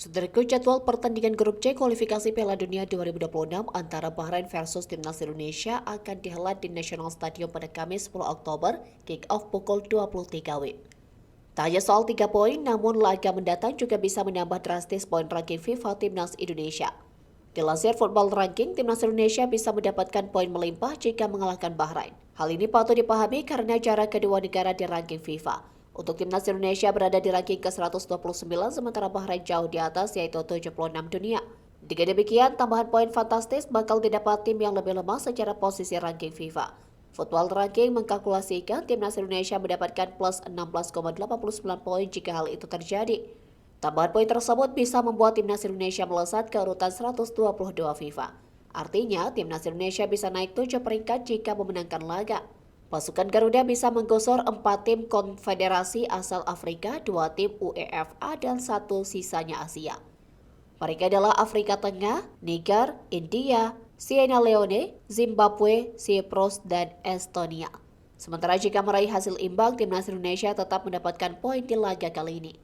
Saudaraku, jadwal pertandingan grup C kualifikasi Piala Dunia 2026 antara Bahrain versus Timnas Indonesia akan dihelat di National Stadium pada Kamis 10 Oktober, kick-off pukul 23 WIB. Tak hanya soal 3 poin, namun laga mendatang juga bisa menambah drastis poin ranking FIFA Timnas Indonesia. Dilansir Football Ranking, Timnas Indonesia bisa mendapatkan poin melimpah jika mengalahkan Bahrain. Hal ini patut dipahami karena jarak kedua negara di ranking FIFA. Untuk Timnas Indonesia berada di ranking ke-129, sementara Bahrain jauh di atas yaitu 76 dunia. Jika demikian, tambahan poin fantastis bakal didapat tim yang lebih lemah secara posisi ranking FIFA. Football Ranking mengkalkulasikan Timnas Indonesia mendapatkan plus 16,89 poin jika hal itu terjadi. Tambahan poin tersebut bisa membuat Timnas Indonesia melesat ke urutan 122 FIFA. Artinya, Timnas Indonesia bisa naik 7 peringkat jika memenangkan laga. Pasukan Garuda bisa menggusur 4 tim konfederasi asal Afrika, 2 tim UEFA, dan 1 sisanya Asia. Mereka adalah Afrika Tengah, Niger, India, Sierra Leone, Zimbabwe, Cyprus, dan Estonia. Sementara jika meraih hasil imbang, Timnas Indonesia tetap mendapatkan poin di laga kali ini.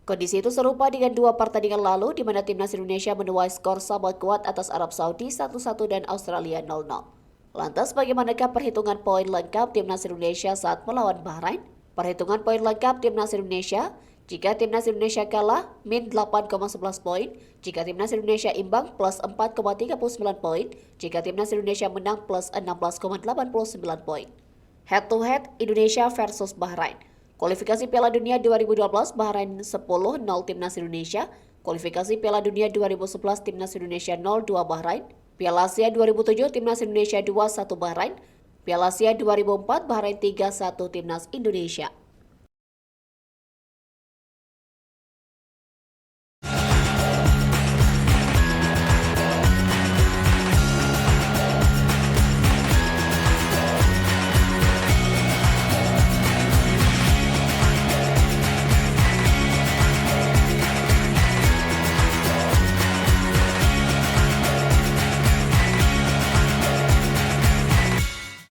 Kondisi itu serupa dengan 2 pertandingan lalu di mana Timnas Indonesia menuai skor sama kuat atas Arab Saudi 1-1 dan Australia 0-0. Lantas bagaimanakah perhitungan poin lengkap Timnas Indonesia saat melawan Bahrain? Perhitungan poin lengkap Timnas Indonesia, jika Timnas Indonesia kalah, min 8,11 poin, jika Timnas Indonesia imbang, plus 4,39 poin, jika Timnas Indonesia menang, plus 16,89 poin. Head to head, Indonesia versus Bahrain. Kualifikasi Piala Dunia 2012, Bahrain 10-0 Timnas Indonesia. Kualifikasi Piala Dunia 2011, Timnas Indonesia 0-2 Bahrain. Piala Asia 2007, Timnas Indonesia 2-1 Bahrain. Piala Asia 2004, Bahrain 3-1 Timnas Indonesia.